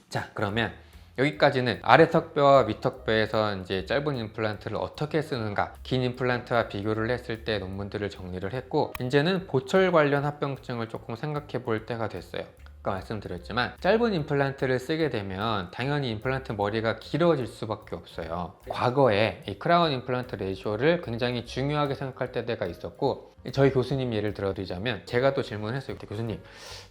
자, 그러면 여기까지는 아래턱뼈와 위턱뼈에서 이제 짧은 임플란트를 어떻게 쓰는가, 긴 임플란트와 비교를 했을 때 논문들을 정리를 했고, 이제는 보철 관련 합병증을 조금 생각해 볼 때가 됐어요. 아까 말씀드렸지만 짧은 임플란트를 쓰게 되면 당연히 임플란트 머리가 길어질 수밖에 없어요. 과거에 이 크라운 임플란트 레이쇼를 굉장히 중요하게 생각할 때가 있었고, 저희 교수님 예를 들어드리자면 제가 또 질문했어요. 교수님,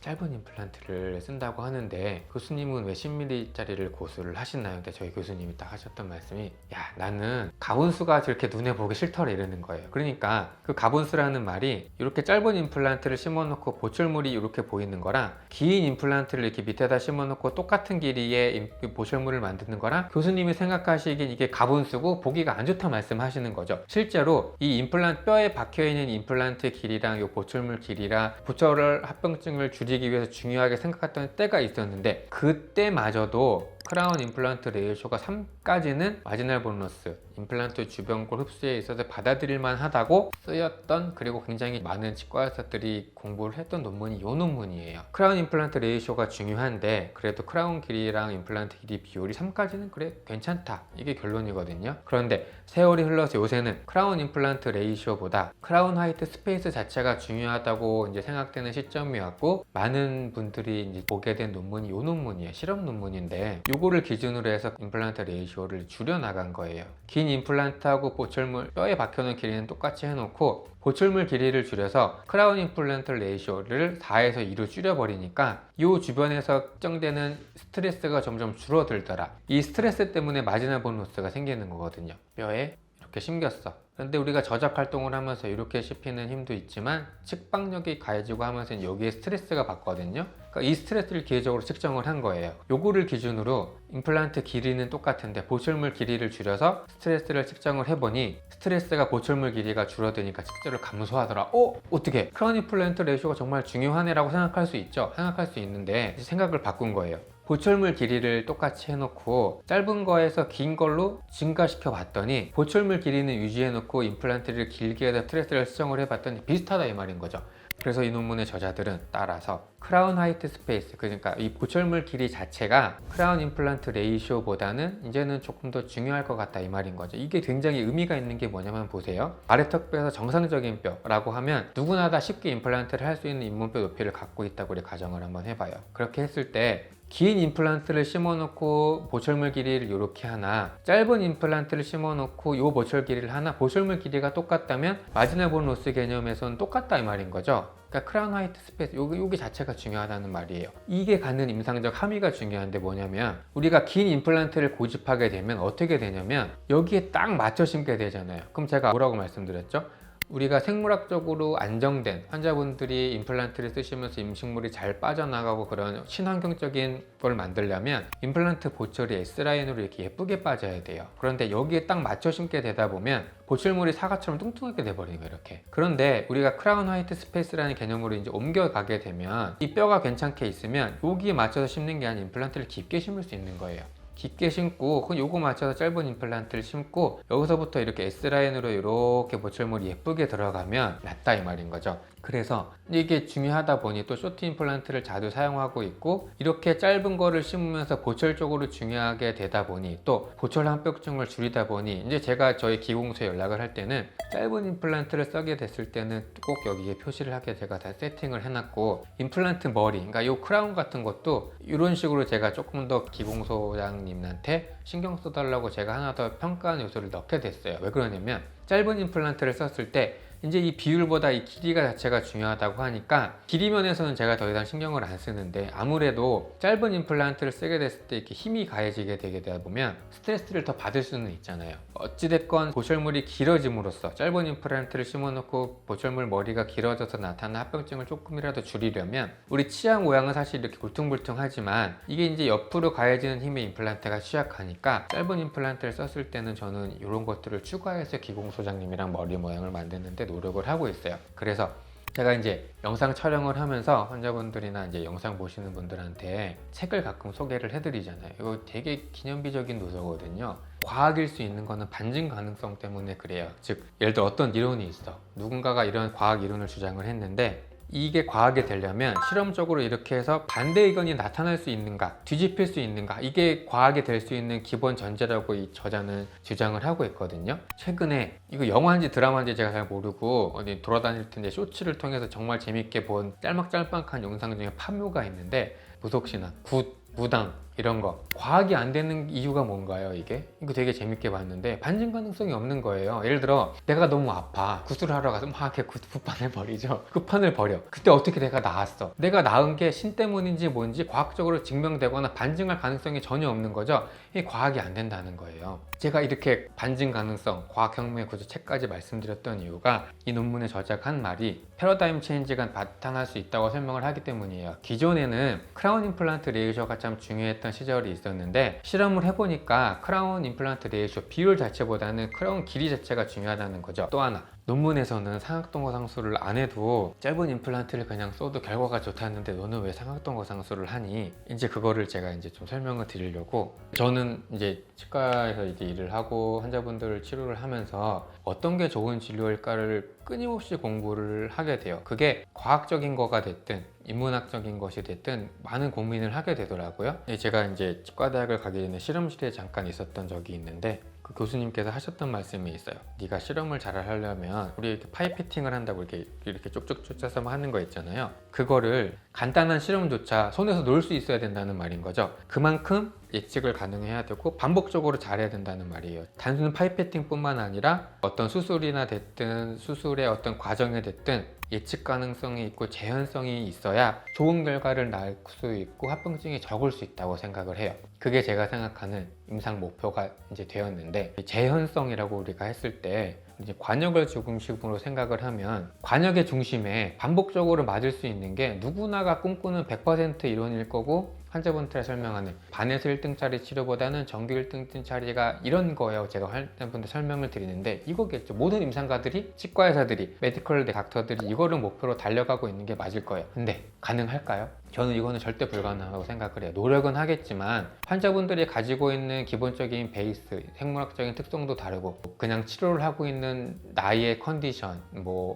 짧은 임플란트를 쓴다고 하는데 교수님은 왜 10mm짜리를 고수를 하시나요? 근데 저희 교수님이 딱 하셨던 말씀이, 야, 나는 가분수가 저렇게 눈에 보기 싫더라, 이러는 거예요. 그러니까 그 가분수라는 말이 이렇게 짧은 임플란트를 심어놓고 보철물이 이렇게 보이는 거랑 긴 임플란트를 이렇게 밑에다 심어놓고 똑같은 길이의 보철물을 만드는 거랑 교수님이 생각하시기엔 이게 가분수고 보기가 안 좋다 말씀하시는 거죠. 실제로 이 임플란트, 뼈에 박혀있는 임플란트 길이랑 이 보철물 길이랑 보철 합병증을 줄이기 위해서 중요하게 생각했던 때가 있었는데, 그때마저도 크라운 임플란트 레이쇼가 3까지는 마지널 보너스 임플란트 주변골 흡수에 있어서 받아들일만 하다고 쓰였던, 그리고 굉장히 많은 치과 의사들이 공부를 했던 논문이 이 논문이에요. 크라운 임플란트 레이쇼가 중요한데 그래도 크라운 길이랑 임플란트 길이 비율이 3까지는 그래 괜찮다, 이게 결론이거든요. 그런데 세월이 흘러서 요새는 크라운 임플란트 레이쇼보다 크라운 하이트 스페이스 자체가 중요하다고 이제 생각되는 시점이 왔고, 많은 분들이 이제 보게 된 논문이 이 논문이에요. 실험 논문인데 요거를 기준으로 해서 임플란트 레이쇼를 줄여 나간 거예요. 긴 임플란트하고 보철물, 뼈에 박혀놓은 길이는 똑같이 해놓고 보철물 길이를 줄여서 크라운 임플란트 레이쇼를 4에서 2로 줄여버리니까 이 주변에서 걱정되는 스트레스가 점점 줄어들더라. 이 스트레스 때문에 마지널 보너스가 생기는 거거든요. 뼈에 이렇게 심겼어. 그런데 우리가 저작 활동을 하면서 이렇게 씹히는 힘도 있지만 측방력이 가해지고 하면서 여기에 스트레스가 받거든요. 그러니까 이 스트레스를 기계적으로 측정을 한 거예요. 요거를 기준으로 임플란트 길이는 똑같은데 보철물 길이를 줄여서 스트레스를 측정을 해보니 스트레스가 보철물 길이가 줄어드니까 실제로 감소하더라. 어떻게? 크라운 임플란트 레이쇼가 정말 중요하네 라고 생각할 수 있죠. 생각할 수 있는데 생각을 바꾼 거예요. 보철물 길이를 똑같이 해놓고 짧은 거에서 긴 걸로 증가시켜 봤더니 보철물 길이는 유지해 놓고 임플란트를 길게 해서 스트레스를 수정을 해봤더니 비슷하다, 이 말인 거죠. 그래서 이 논문의 저자들은 따라서 크라운 하이트 스페이스, 그러니까 이 보철물 길이 자체가 크라운 임플란트 레이쇼보다는 이제는 조금 더 중요할 것 같다, 이 말인 거죠. 이게 굉장히 의미가 있는 게 뭐냐면 보세요. 아래턱뼈에서 정상적인 뼈라고 하면 누구나 다 쉽게 임플란트를 할 수 있는 잇몸뼈 높이를 갖고 있다고 우리 가정을 한번 해봐요. 그렇게 했을 때 긴 임플란트를 심어놓고 보철물 길이를 이렇게 하나, 짧은 임플란트를 심어놓고 이 보철 길이를 하나, 보철물 길이가 똑같다면 마지널 보너스 개념에서는 똑같다, 이 말인 거죠. 그러니까 크라운 하이트 스페이스, 여기 자체가 중요하다는 말이에요. 이게 갖는 임상적 함의가 중요한데 뭐냐면, 우리가 긴 임플란트를 고집하게 되면 어떻게 되냐면 여기에 딱 맞춰 심게 되잖아요. 그럼 제가 뭐라고 말씀드렸죠? 우리가 생물학적으로 안정된 환자분들이 임플란트를 쓰시면서 임식물이 잘 빠져나가고 그런 친환경적인 걸 만들려면 임플란트 보철이 S라인으로 이렇게 예쁘게 빠져야 돼요. 그런데 여기에 딱 맞춰 심게 되다 보면 보철물이 사과처럼 뚱뚱하게 돼버리는 거예요, 이렇게. 그런데 우리가 크라운 화이트 스페이스라는 개념으로 이제 옮겨가게 되면 이 뼈가 괜찮게 있으면 여기에 맞춰서 심는 게 아니라 임플란트를 깊게 심을 수 있는 거예요. 깊게 심고 요거 맞춰서 짧은 임플란트를 심고 여기서부터 이렇게 S라인으로 이렇게 보철물이 예쁘게 들어가면 낫다, 이 말인 거죠. 그래서 이게 중요하다 보니 또 쇼트 임플란트를 자주 사용하고 있고, 이렇게 짧은 거를 심으면서 보철 쪽으로 중요하게 되다 보니 또 보철 합병증을 줄이다 보니 이제 제가 저희 기공소에 연락을 할 때는 짧은 임플란트를 쓰게 됐을 때는 꼭 여기에 표시를 하게 제가 다 세팅을 해놨고, 임플란트 머리, 그러니까 요 크라운 같은 것도 이런 식으로 제가 조금 더 기공소장님한테 신경 써달라고 제가 하나 더 평가하는 요소를 넣게 됐어요. 왜 그러냐면 짧은 임플란트를 썼을 때 이제 이 비율보다 이 길이가 자체가 중요하다고 하니까 길이 면에서는 제가 더 이상 신경을 안 쓰는데, 아무래도 짧은 임플란트를 쓰게 됐을 때 이렇게 힘이 가해지게 되게 되다 보면 스트레스를 더 받을 수는 있잖아요. 어찌됐건 보철물이 길어짐으로써 짧은 임플란트를 심어놓고 보철물 머리가 길어져서 나타나는 합병증을 조금이라도 줄이려면 우리 치아 모양은 사실 이렇게 울퉁불퉁하지만 이게 이제 옆으로 가해지는 힘의 임플란트가 취약하니까 짧은 임플란트를 썼을 때는 저는 이런 것들을 추가해서 기공소장님이랑 머리 모양을 만드는데 노력을 하고 있어요. 그래서 제가 이제 영상 촬영을 하면서 환자분들이나 이제 영상 보시는 분들한테 책을 가끔 소개를 해드리잖아요. 이거 되게 기념비적인 도서거든요. 과학일 수 있는 거는 반증 가능성 때문에 그래요. 즉, 예를 들어 어떤 이론이 있어. 누군가가 이런 과학 이론을 주장을 했는데 이게 과하게 되려면 실험적으로 이렇게 해서 반대 의견이 나타날 수 있는가, 뒤집힐 수 있는가, 이게 과하게 될 수 있는 기본 전제라고 이 저자는 주장을 하고 있거든요. 최근에 이거 영화인지 드라마인지 제가 잘 모르고 어디 돌아다닐 텐데 쇼츠를 통해서 정말 재밌게 본 짤막짤막한 영상 중에 파묘가 있는데, 무속신앙, 굿, 무당 이런 거 과학이 안 되는 이유가 뭔가요? 이거 되게 재밌게 봤는데 반증 가능성이 없는 거예요. 예를 들어 내가 너무 아파, 구슬을 하러 가서 막 이렇게 굿판을 버리죠. 굿판을 버려. 그때 어떻게 내가 나았어? 내가 나은 게 신 때문인지 뭔지 과학적으로 증명되거나 반증할 가능성이 전혀 없는 거죠. 이게 과학이 안 된다는 거예요. 제가 이렇게 반증 가능성, 과학혁명의 구조 책까지 말씀드렸던 이유가 이 논문의 저자가 한 말이 패러다임 체인지가 나타날 수 있다고 설명을 하기 때문이에요. 기존에는 크라운 임플란트 레이저가 참 중요했던 시절이 있었는데, 실험을 해보니까 크라운 임플란트 레이저 비율 자체보다는 크라운 길이 자체가 중요하다는 거죠. 또 하나, 논문에서는 상악동거상수를 안 해도 짧은 임플란트를 그냥 써도 결과가 좋다는데 너는 왜 상악동거상수를 하니? 이제 그거를 제가 이제 좀 설명을 드리려고, 저는 이제 치과에서 이제 일을 하고 환자분들을 치료를 하면서 어떤 게 좋은 진료일까를 끊임없이 공부를 하게 돼요. 그게 과학적인 거가 됐든 인문학적인 것이 됐든 많은 고민을 하게 되더라고요. 제가 이제 치과대학을 가기 전에 실험실에 잠깐 있었던 적이 있는데, 그 교수님께서 하셨던 말씀이 있어요. 네가 실험을 잘 하려면 우리 이렇게 파이피팅을 한다고 이렇게 쪽쪽 쫓아서 하는 거 있잖아요. 그거를 간단한 실험조차 손에서 놓을 수 있어야 된다는 말인 거죠. 그만큼 예측을 가능해야 되고 반복적으로 잘해야 된다는 말이에요. 단순 파이피팅 뿐만 아니라 어떤 수술이나 됐든 수술의 어떤 과정에 됐든 예측 가능성이 있고 재현성이 있어야 좋은 결과를 낳을 수 있고 합병증이 적을 수 있다고 생각을 해요. 그게 제가 생각하는 임상 목표가 이제 되었는데, 재현성이라고 우리가 했을 때 이제 관역을 중심으로 생각을 하면, 관역의 중심에 반복적으로 맞을 수 있는 게 누구나가 꿈꾸는 100% 이론일 거고, 환자분들에 설명하는 반에서 1등짜리 치료보다는 정규 1등짜리가 이런 거예요. 제가 환자분들 설명을 드리는데 이거겠죠. 모든 임상가들이, 치과 의사들이, 메디컬 닥터들이 이거를 목표로 달려가고 있는 게 맞을 거예요. 근데 가능할까요? 저는 이거는 절대 불가능하다고 생각을 해요. 노력은 하겠지만 환자분들이 가지고 있는 기본적인 베이스, 생물학적인 특성도 다르고, 그냥 치료를 하고 있는 나이의 컨디션,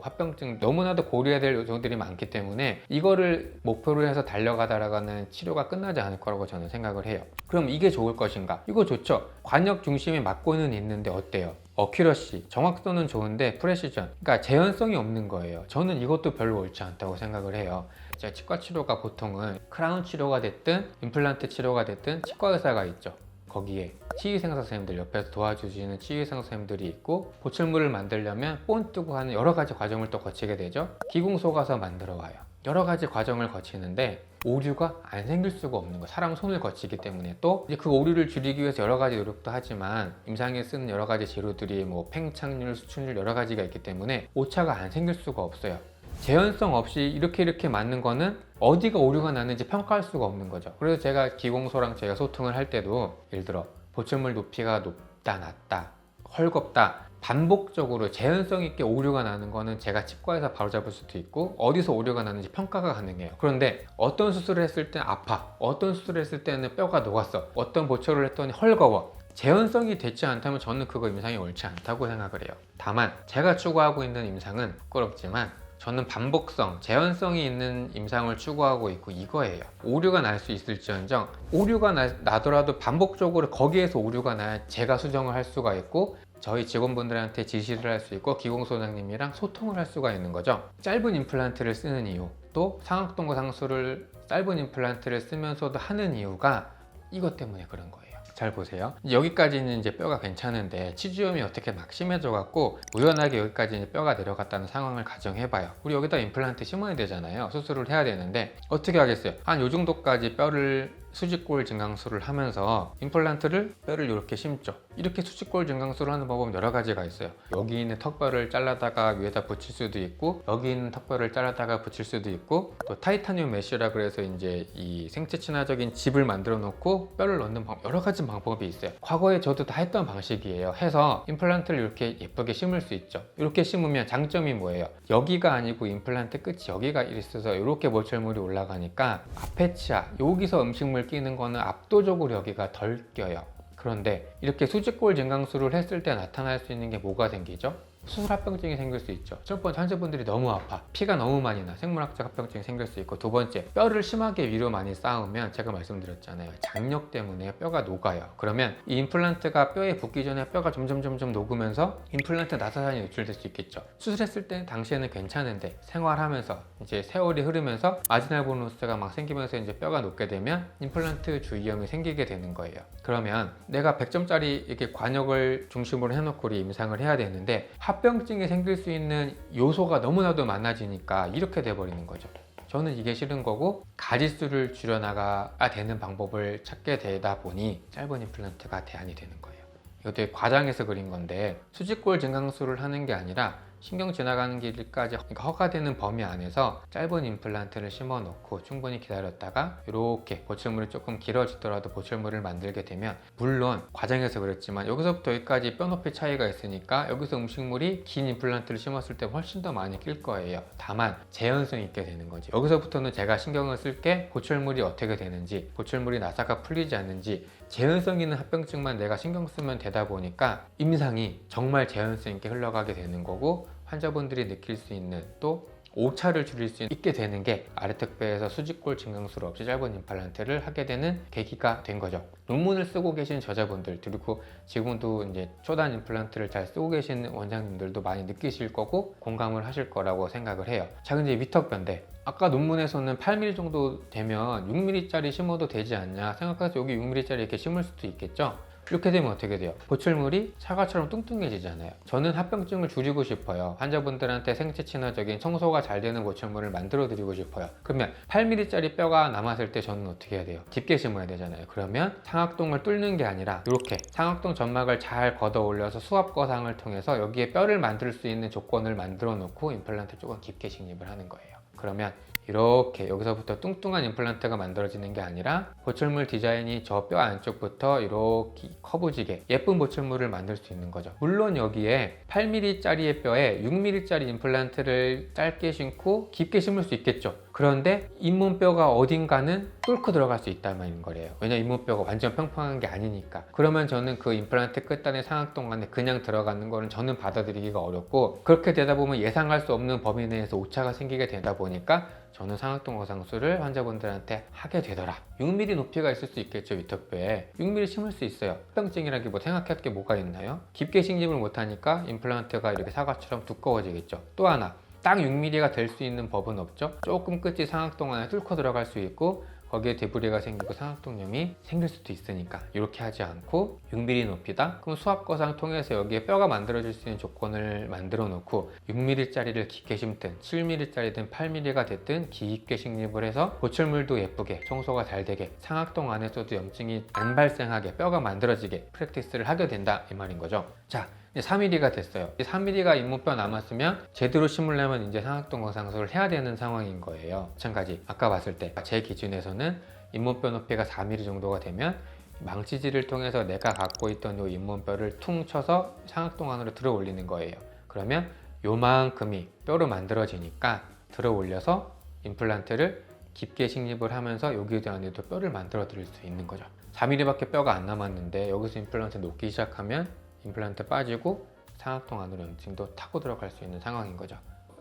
합병증 너무나도 고려해야 될 요소들이 많기 때문에 이거를 목표로 해서 달려가다가는 치료가 끝나지 않을 거라고 저는 생각을 해요. 그럼 이게 좋을 것인가? 이거 좋죠. 관역 중심에 맞고는 있는데 어때요? 어큐러시, 정확도는 좋은데 프레시전, 그러니까 재현성이 없는 거예요. 저는 이것도 별로 옳지 않다고 생각을 해요. 치과 치료가 보통은 크라운 치료가 됐든 임플란트 치료가 됐든 치과 의사가 있죠. 거기에 치의생사 선생님들, 옆에서 도와주시는 치의생사 선생님들이 있고, 보철물을 만들려면 본 뜨고 하는 여러 가지 과정을 또 거치게 되죠. 기궁소 가서 만들어 와요. 여러 가지 과정을 거치는데 오류가 안 생길 수가 없는 거예요. 사람 손을 거치기 때문에. 또 이제 그 오류를 줄이기 위해서 여러 가지 노력도 하지만 임상에 쓰는 여러 가지 재료들이 팽창률, 수출률 여러 가지가 있기 때문에 오차가 안 생길 수가 없어요. 재현성 없이 이렇게 맞는 거는 어디가 오류가 나는지 평가할 수가 없는 거죠. 그래서 제가 기공소랑 제가 소통을 할 때도, 예를 들어 보철물 높이가 높다, 낮다, 헐겁다, 반복적으로 재현성 있게 오류가 나는 거는 제가 치과에서 바로잡을 수도 있고, 어디서 오류가 나는지 평가가 가능해요. 그런데 어떤 수술을 했을 때 아파, 어떤 수술을 했을 때는 뼈가 녹았어, 어떤 보철을 했더니 헐거워, 재현성이 되지 않다면 저는 그거 임상이 옳지 않다고 생각을 해요. 다만 제가 추구하고 있는 임상은 부끄럽지만 저는 반복성, 재현성이 있는 임상을 추구하고 있고, 이거예요. 오류가 날 수 있을지언정 오류가 나더라도 반복적으로 거기에서 오류가 나야 제가 수정을 할 수가 있고, 저희 직원분들한테 지시를 할 수 있고, 기공소장님이랑 소통을 할 수가 있는 거죠. 짧은 임플란트를 쓰는 이유, 또 상악동거상수를 짧은 임플란트를 쓰면서도 하는 이유가 이것 때문에 그런 거예요. 잘 보세요. 여기까지는 이제 뼈가 괜찮은데 치주염이 어떻게 막 심해져 갖고 우연하게 여기까지 이제 뼈가 내려갔다는 상황을 가정해 봐요. 우리 여기다 임플란트 심어야 되잖아요. 수술을 해야 되는데 어떻게 하겠어요? 한 요 정도까지 뼈를 수직골 증강수를 하면서 임플란트를 뼈를 이렇게 심죠. 이렇게 수직골 증강수를 하는 방법은 여러 가지가 있어요. 여기 있는 턱뼈를 잘라다가 위에다 붙일 수도 있고, 여기 있는 턱뼈를 잘라다가 붙일 수도 있고, 또 타이타늄 메쉬라 그래서 이제 이 생체 친화적인 집을 만들어 놓고 뼈를 넣는 방법, 여러 가지 방법이 있어요. 과거에 저도 다 했던 방식이에요. 해서 임플란트를 이렇게 예쁘게 심을 수 있죠. 이렇게 심으면 장점이 뭐예요? 여기가 아니고 임플란트 끝이 여기가 있어서 이렇게 모철물이 올라가니까 아페치아, 여기서 음식물 끼는 거는 압도적으로 여기가 덜 껴요. 그런데 이렇게 수직골 증강수를 했을 때 나타날 수 있는 게 뭐가 생기죠? 수술 합병증이 생길 수 있죠. 첫 번째, 환자분들이 너무 아파, 피가 너무 많이 나, 생물학적 합병증이 생길 수 있고, 두 번째, 뼈를 심하게 위로 많이 쌓으면 제가 말씀드렸잖아요, 장력 때문에 뼈가 녹아요. 그러면 이 임플란트가 뼈에 붙기 전에 뼈가 점점 녹으면서 임플란트 나사산이 노출될 수 있겠죠. 수술했을 때 당시에는 괜찮은데 생활하면서 이제 세월이 흐르면서 마지날 보너스가 막 생기면서 이제 뼈가 녹게 되면 임플란트 주위염이 생기게 되는 거예요. 그러면 내가 100점짜리 이렇게 관역을 중심으로 해놓고 우리 임상을 해야 되는데 합병증이 생길 수 있는 요소가 너무나도 많아지니까 이렇게 돼버리는 거죠. 저는 이게 싫은 거고, 가지수를 줄여나가야 되는 방법을 찾게 되다 보니 짧은 임플란트가 대안이 되는 거예요. 이거 되게 과장해서 그린 건데, 수직골 증강수를 하는 게 아니라 신경 지나가는 길까지 허가되는 범위 안에서 짧은 임플란트를 심어 놓고 충분히 기다렸다가 이렇게 보철물이 조금 길어지더라도 보철물을 만들게 되면, 물론 과장해서 그랬지만 여기서부터 여기까지 뼈 높이 차이가 있으니까 여기서 음식물이 긴 임플란트를 심었을 때 훨씬 더 많이 낄 거예요. 다만 재현성이 있게 되는 거지. 여기서부터는 제가 신경을 쓸게 보철물이 어떻게 되는지, 보철물이 나사가 풀리지 않는지, 재현성 있는 합병증만 내가 신경 쓰면 되다 보니까 임상이 정말 재현성 있게 흘러가게 되는 거고, 환자분들이 느낄 수 있는 또 오차를 줄일 수 있게 되는 게 아래턱뼈에서 수직골 증강술 없이 짧은 임플란트를 하게 되는 계기가 된 거죠. 논문을 쓰고 계신 저자분들, 그리고 지금도 이제 초단 임플란트를 잘 쓰고 계신 원장님들도 많이 느끼실 거고 공감을 하실 거라고 생각을 해요. 자, 근데 위턱뼈인데 아까 논문에서는 8mm 정도 되면 6mm짜리 심어도 되지 않냐 생각해서 여기 6mm짜리 이렇게 심을 수도 있겠죠. 이렇게 되면 어떻게 돼요? 보철물이 사과처럼 뚱뚱해지잖아요. 저는 합병증을 줄이고 싶어요. 환자분들한테 생체 친화적인 청소가 잘 되는 보철물을 만들어 드리고 싶어요. 그러면 8mm짜리 뼈가 남았을 때 저는 어떻게 해야 돼요? 깊게 심어야 되잖아요. 그러면 상악동을 뚫는 게 아니라 이렇게 상악동 점막을 잘 걷어 올려서 수압 거상을 통해서 여기에 뼈를 만들 수 있는 조건을 만들어 놓고 임플란트를 조금 깊게 식립을 하는 거예요. 그러면 이렇게 여기서부터 뚱뚱한 임플란트가 만들어지는 게 아니라 보철물 디자인이 저 뼈 안쪽부터 이렇게 커브지게 예쁜 보철물을 만들 수 있는 거죠. 물론 여기에 8mm짜리의 뼈에 6mm짜리 임플란트를 짧게 심고 깊게 심을 수 있겠죠. 그런데 잇몸뼈가 어딘가는 뚫고 들어갈 수 있다는 거래요. 왜냐면 잇몸뼈가 완전 평평한 게 아니니까. 그러면 저는 그 임플란트 끝단의 상악동 안에 그냥 들어가는 거는 저는 받아들이기가 어렵고, 그렇게 되다 보면 예상할 수 없는 범위 내에서 오차가 생기게 되다 보니까 저는 상악동 거상술을 환자분들한테 하게 되더라. 6mm 높이가 있을 수 있겠죠. 위턱뼈에 6mm 심을 수 있어요. 합병증이라기 뭐 생각할 게 뭐가 있나요? 깊게 식립을 못하니까 임플란트가 이렇게 사과처럼 두꺼워지겠죠. 또 하나, 딱 6mm가 될 수 있는 법은 없죠. 조금 끝이 상악동 안에 뚫고 들어갈 수 있고 거기에 데브리가 생기고 상악동염이 생길 수도 있으니까 이렇게 하지 않고 6mm 높이다? 그럼 수압거상 통해서 여기에 뼈가 만들어질 수 있는 조건을 만들어 놓고 6mm짜리를 깊게 심든 7mm짜리든 8mm가 됐든 깊게 식립을 해서 보철물도 예쁘게 청소가 잘 되게 상악동 안에서도 염증이 안 발생하게 뼈가 만들어지게 프랙티스를 하게 된다 이 말인 거죠. 자, 4mm가 됐어요. 3mm가 잇몸뼈 남았으면 제대로 심으려면 이제 상악동 거상술을 해야 되는 상황인 거예요. 마찬가지 아까 봤을 때 제 기준에서는 잇몸뼈 높이가 4mm 정도가 되면 망치질을 통해서 내가 갖고 있던 이 잇몸뼈를 퉁 쳐서 상악동 안으로 들어 올리는 거예요. 그러면 요만큼이 뼈로 만들어지니까 들어 올려서 임플란트를 깊게 식립을 하면서 여기 안에도 뼈를 만들어 드릴 수 있는 거죠. 4mm밖에 뼈가 안 남았는데 여기서 임플란트 놓기 시작하면 임플란트 빠지고 상악동 안으로 염증도 타고 들어갈 수 있는 상황인 거죠.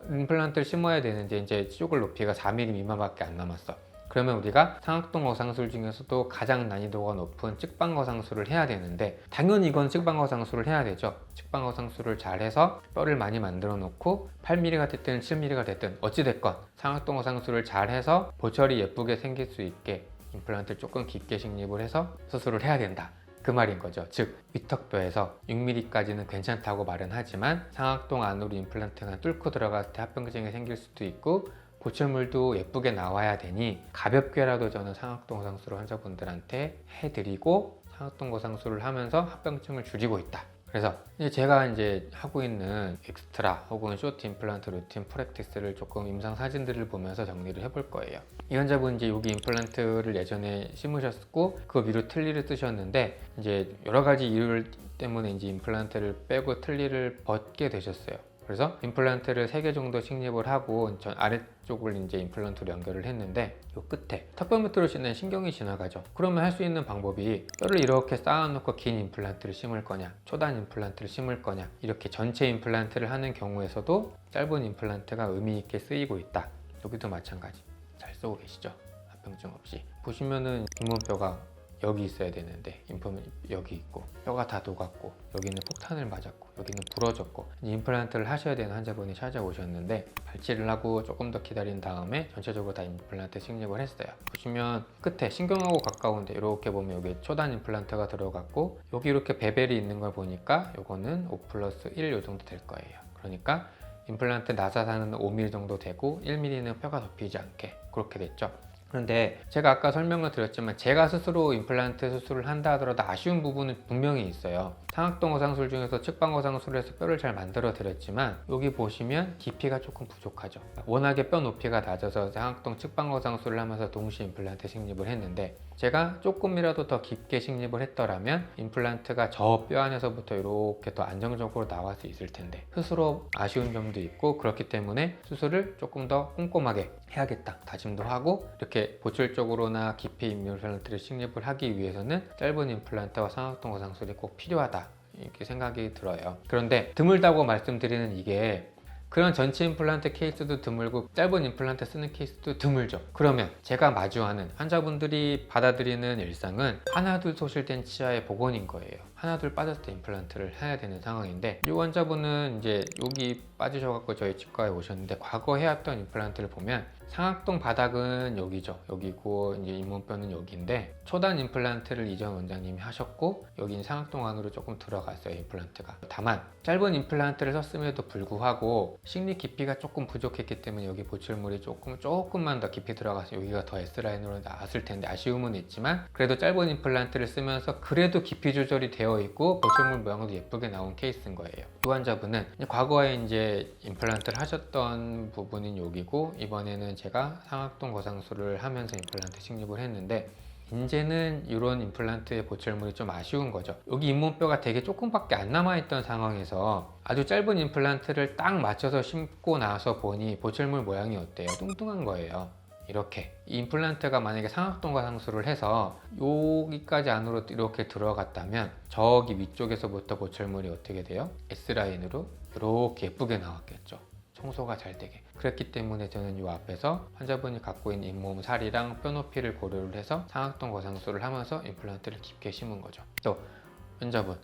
임플란트를 심어야 되는데 이제 쪼글 높이가 4mm 미만밖에 안 남았어. 그러면 우리가 상악동 거상술 중에서도 가장 난이도가 높은 측방 거상술을 해야 되는데 당연히 이건 측방 거상술을 해야 되죠. 측방 거상술을 잘 해서 뼈를 많이 만들어 놓고 8mm가 됐든 7mm가 됐든 어찌됐건 상악동 거상술을 잘 해서 보철이 예쁘게 생길 수 있게 임플란트를 조금 깊게 식립을 해서 수술을 해야 된다. 그 말인 거죠. 즉 위턱뼈에서 6mm까지는 괜찮다고 말은 하지만 상악동 안으로 임플란트가 뚫고 들어갔을 때 합병증이 생길 수도 있고 보철물도 예쁘게 나와야 되니 가볍게라도 저는 상악동 거상술을 환자분들한테 해드리고 상악동 거상술을 하면서 합병증을 줄이고 있다. 그래서 제가 이제 하고 있는 엑스트라 혹은 쇼트 임플란트 루틴 프랙티스를 조금 임상 사진들을 보면서 정리를 해볼 거예요. 이 환자분 이제 여기 임플란트를 예전에 심으셨고 그 위로 틀니를 뜨셨는데 이제 여러 가지 이유 때문에 이제 임플란트를 빼고 틀니를 벗게 되셨어요. 그래서 임플란트를 3개 정도 식립을 하고 전 아래쪽 쪽을 이제 임플란트로 연결을 했는데 요 끝에 턱뼈 밑으로 씻는 신경이 지나가죠. 그러면 할 수 있는 방법이 뼈를 이렇게 쌓아놓고 긴 임플란트를 심을 거냐, 초단 임플란트를 심을 거냐, 이렇게 전체 임플란트를 하는 경우에서도 짧은 임플란트가 의미 있게 쓰이고 있다. 여기도 마찬가지. 잘 쓰고 계시죠? 합병증 없이. 보시면은 잇몸뼈가 여기 있어야 되는데 임플란트 여기 있고, 뼈가 다 녹았고, 여기는 폭탄을 맞았고, 여기는 부러졌고, 임플란트를 하셔야 되는 환자분이 찾아오셨는데 발치를 하고 조금 더 기다린 다음에 전체적으로 다 임플란트 식립을 했어요. 보시면 끝에 신경하고 가까운데 이렇게 보면 여기 초단 임플란트가 들어갔고, 여기 이렇게 베벨이 있는 걸 보니까 요거는 5+1 요 정도 될 거예요. 그러니까 임플란트 나사산은 5mm 정도 되고 1mm는 뼈가 덮이지 않게 그렇게 됐죠. 그런데 제가 아까 설명을 드렸지만 제가 스스로 임플란트 수술을 한다 하더라도 아쉬운 부분은 분명히 있어요. 상악동 거상술 중에서 측방 거상술을 해서 뼈를 잘 만들어 드렸지만 여기 보시면 깊이가 조금 부족하죠. 워낙에 뼈 높이가 낮아서 상악동 측방 거상술을 하면서 동시에 임플란트 식립을 했는데 제가 조금이라도 더 깊게 식립을 했더라면 임플란트가 저 뼈 안에서부터 이렇게 더 안정적으로 나올 수 있을 텐데 스스로 아쉬운 점도 있고, 그렇기 때문에 수술을 조금 더 꼼꼼하게 해야겠다 다짐도 하고, 이렇게 보철 쪽으로나 깊이 임플란트를 식립을 하기 위해서는 짧은 임플란트와 상악동 거상술이 꼭 필요하다 이렇게 생각이 들어요. 그런데 드물다고 말씀드리는 이게 그런 전체 임플란트 케이스도 드물고 짧은 임플란트 쓰는 케이스도 드물죠. 그러면 제가 마주하는 환자분들이 받아들이는 일상은 하나둘 소실된 치아의 복원인 거예요. 하나둘 빠졌을 때 임플란트를 해야 되는 상황인데, 이 환자분은 이제 여기 빠지셔갖고 저희 치과에 오셨는데 과거 해왔던 임플란트를 보면 상악동 바닥은 여기죠. 여기고 이제 잇몸뼈는 여기인데 초단 임플란트를 이전 원장님이 하셨고 여긴 상악동 안으로 조금 들어갔어요, 임플란트가. 다만 짧은 임플란트를 썼음에도 불구하고 식립 깊이가 조금 부족했기 때문에 여기 보철물이 조금만 더 깊이 들어가서 여기가 더 S라인으로 나왔을 텐데 아쉬움은 있지만, 그래도 짧은 임플란트를 쓰면서 그래도 깊이 조절이 되어 있고 보철물 모양도 예쁘게 나온 케이스인 거예요. 이 환자분은 과거에 이제 임플란트를 하셨던 부분인 여기고, 이번에는 제가 상악동 거상술을 하면서 임플란트 식립을 했는데 이제는 이런 임플란트의 보철물이 좀 아쉬운 거죠. 여기 잇몸뼈가 되게 조금밖에 안 남아있던 상황에서 아주 짧은 임플란트를 딱 맞춰서 심고 나서 보니 보철물 모양이 어때요? 뚱뚱한 거예요. 이렇게 이 임플란트가 만약에 상악동 거상술을 해서 여기까지 안으로 이렇게 들어갔다면 저기 위쪽에서부터 보철물이 어떻게 돼요? S라인으로 이렇게 예쁘게 나왔겠죠. 청소가 잘 되게. 그랬기 때문에 저는 이 앞에서 환자분이 갖고 있는 잇몸 살이랑 뼈 높이를 고려를 해서 상악동 거상술을 하면서 임플란트를 깊게 심은 거죠. 또 환자분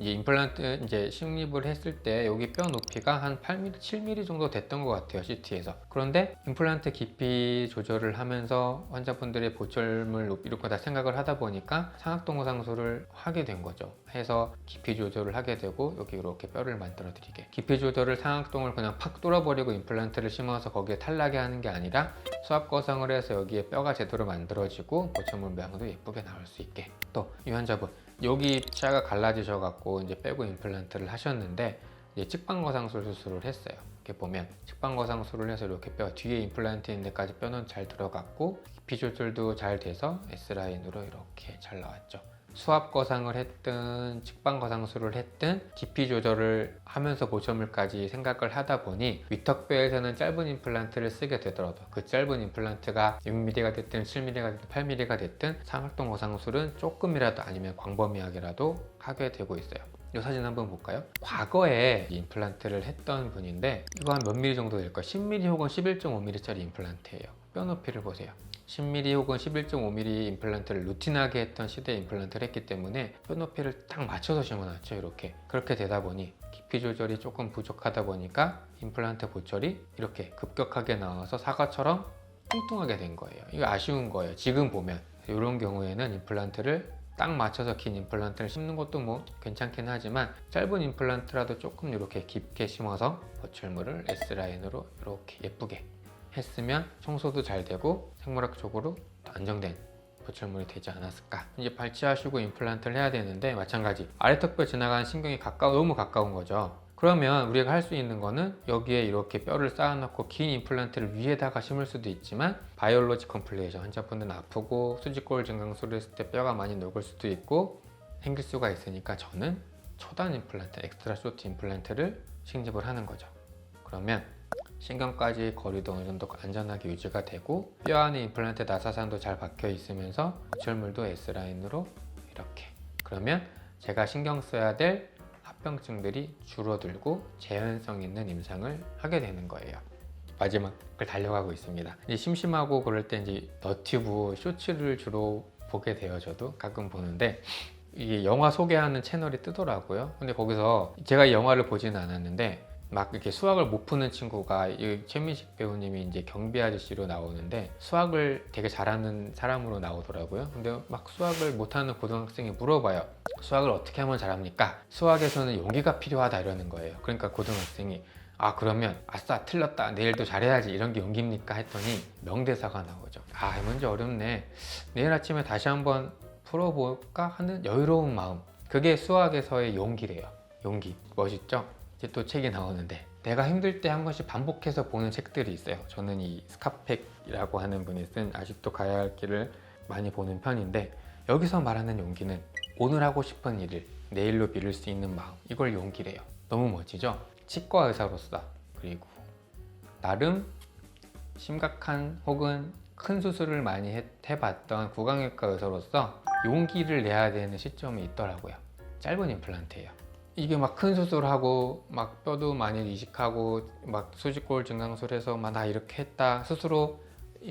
이 임플란트 이제 식립을 했을 때 여기 뼈 높이가 한 8mm, 7mm 정도 됐던 것 같아요, CT에서. 그런데 임플란트 깊이 조절을 하면서 환자분들의 보철물 높이 이렇게 다 생각을 하다 보니까 상악동 거상술을 하게 된 거죠. 해서 깊이 조절을 하게 되고 여기 이렇게 뼈를 만들어 드리게. 깊이 조절을 상악동을 그냥 팍 뚫어버리고 임플란트를 심어서 거기에 탈나게 하는 게 아니라 수압 거상을 해서 여기에 뼈가 제대로 만들어지고 보철물 모양도 예쁘게 나올 수 있게. 또 이 환자분 여기 치아가 갈라지셔 갖고 이제 빼고 임플란트를 하셨는데 이제 측방 거상술 수술을 했어요. 이렇게 보면 측방 거상술을 해서 이렇게 뼈 뒤에 임플란트 있는 데까지 뼈는 잘 들어갔고 깊이 조절도 잘 돼서 S라인으로 이렇게 잘 나왔죠. 수압 거상을 했든 측방 거상술을 했든 깊이 조절을 하면서 보철물까지 생각을 하다 보니 위턱뼈에서는 짧은 임플란트를 쓰게 되더라도 그 짧은 임플란트가 6mm가 됐든 7mm가 됐든 8mm가 됐든 상악동 거상술은 조금이라도 아니면 광범위하게라도 하게 되고 있어요. 이 사진 한번 볼까요? 과거에 임플란트를 했던 분인데 이거 한 몇 mm 정도 될까요? 10mm 혹은 11.5mm 짜리 임플란트예요. 뼈 높이를 보세요. 10mm 혹은 11.5mm 임플란트를 루틴하게 했던 시대에 임플란트를 했기 때문에 뼈 높이를 딱 맞춰서 심어놨죠. 이렇게. 그렇게 되다 보니 깊이 조절이 조금 부족하다 보니까 임플란트 보철이 이렇게 급격하게 나와서 사과처럼 뚱뚱하게 된 거예요. 이거 아쉬운 거예요. 지금 보면 이런 경우에는 임플란트를 딱 맞춰서 긴 임플란트를 심는 것도 뭐 괜찮긴 하지만 짧은 임플란트라도 조금 이렇게 깊게 심어서 보철물을 S라인으로 이렇게 예쁘게 했으면 청소도 잘 되고 생물학적으로 안정된 보철물이 되지 않았을까. 이제 발치하시고 임플란트를 해야 되는데 마찬가지 아래턱뼈 지나가는 신경이 너무 가까운 거죠. 그러면 우리가 할 수 있는 거는 여기에 이렇게 뼈를 쌓아놓고 긴 임플란트를 위에다가 심을 수도 있지만 바이올로직 컴플레이션 환자분은 아프고 수직골 증강술을 했을 때 뼈가 많이 녹을 수도 있고 생길 수가 있으니까 저는 초단 임플란트, 엑스트라 쇼트 임플란트를 식립을 하는 거죠. 그러면 신경까지 거리도 어느 정도 안전하게 유지가 되고 뼈 안에 임플란트 나사산도 잘 박혀 있으면서 보철물도 S라인으로 이렇게, 그러면 제가 신경 써야 될 합병증들이 줄어들고 재현성 있는 임상을 하게 되는 거예요. 마지막을 달려가고 있습니다. 이제 심심하고 그럴 때 이제 너튜브 쇼츠를 주로 보게 돼요. 저도 가끔 보는데 이게 영화 소개하는 채널이 뜨더라고요. 근데 거기서 제가 이 영화를 보지는 않았는데 막 이렇게 수학을 못 푸는 친구가, 이 최민식 배우님이 이제 경비 아저씨로 나오는데 수학을 되게 잘하는 사람으로 나오더라고요. 근데 막 수학을 못하는 고등학생이 물어봐요. 수학을 어떻게 하면 잘합니까? 수학에서는 용기가 필요하다 이러는 거예요. 그러니까 고등학생이 아 그러면 아싸 틀렸다 내일도 잘해야지 이런 게 용기입니까? 했더니 명대사가 나오죠. 아 이 문제 어렵네, 내일 아침에 다시 한번 풀어볼까 하는 여유로운 마음, 그게 수학에서의 용기래요. 용기 멋있죠? 이제 또 책이 나오는데 내가 힘들 때 한 번씩 반복해서 보는 책들이 있어요. 저는 이 스카펙이라고 하는 분이 쓴 아직도 가야 할 길을 많이 보는 편인데, 여기서 말하는 용기는 오늘 하고 싶은 일을 내일로 미룰 수 있는 마음, 이걸 용기래요. 너무 멋지죠? 치과 의사로서, 그리고 나름 심각한 혹은 큰 수술을 많이 해봤던 구강외과 의사로서 용기를 내야 되는 시점이 있더라고요. 짧은 임플란트예요. 이게 막 큰 수술하고 막 뼈도 많이 이식하고 막 수직골 증강술해서 막 나 이렇게 했다 스스로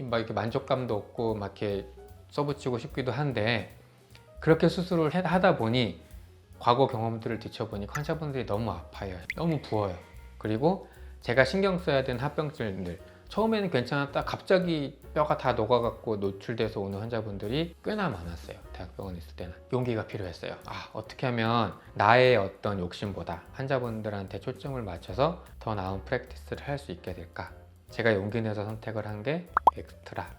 막 이렇게 만족감도 없고 막 이렇게 써붙이고 싶기도 한데, 그렇게 수술을 하다 보니 과거 경험들을 뒤쳐보니 환자분들이 너무 아파요. 너무 부어요. 그리고 제가 신경 써야 되는 합병증들, 처음에는 괜찮았다 갑자기 뼈가 다 녹아갖고 노출돼서 오는 환자분들이 꽤나 많았어요. 대학병원에 있을 때는 용기가 필요했어요. 아 어떻게 하면 나의 어떤 욕심보다 환자분들한테 초점을 맞춰서 더 나은 프랙티스를 할 수 있게 될까. 제가 용기 내서 선택을 한 게 엑스트라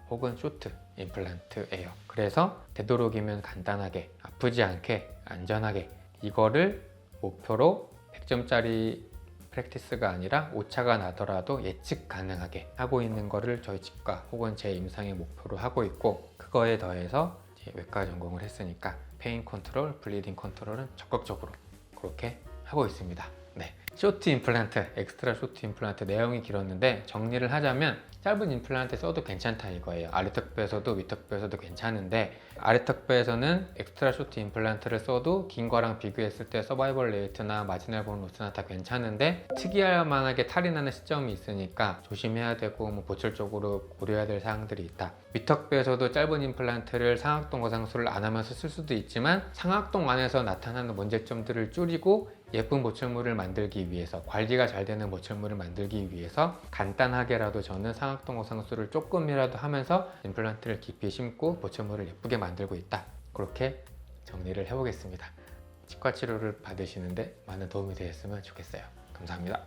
혹은 쇼트 임플란트예요. 그래서 되도록이면 간단하게, 아프지 않게, 안전하게, 이거를 목표로 100점짜리 프랙티스가 아니라 오차가 나더라도 예측 가능하게 하고 있는 거를 저희 치과 혹은 제 임상의 목표로 하고 있고, 그거에 더해서 이제 외과 전공을 했으니까 페인 컨트롤, 블리딩 컨트롤은 적극적으로 그렇게 하고 있습니다. 네, 쇼트 임플란트, 엑스트라 쇼트 임플란트 내용이 길었는데 정리를 하자면 짧은 임플란트 써도 괜찮다 이거예요. 아래턱뼈에서도 위턱뼈에서도 괜찮은데, 아래턱뼈에서는 엑스트라 쇼트 임플란트를 써도 긴 거랑 비교했을 때 서바이벌 레이트나 마지널 본 로스나 다 괜찮은데 특이할 만하게 탈이 나는 시점이 있으니까 조심해야 되고 보철 쪽으로 고려해야 될 사항들이 있다. 위턱뼈에서도 짧은 임플란트를 상악동 거상술을 안 하면서 쓸 수도 있지만 상악동 안에서 나타나는 문제점들을 줄이고 예쁜 보철물을 만들기 위해서, 관리가 잘 되는 보철물을 만들기 위해서 간단하게라도 저는 상악동 거상술을 조금이라도 하면서 임플란트를 깊이 심고 보철물을 예쁘게 만들고 있다. 그렇게 정리를 해보겠습니다. 치과 치료를 받으시는데 많은 도움이 되었으면 좋겠어요. 감사합니다.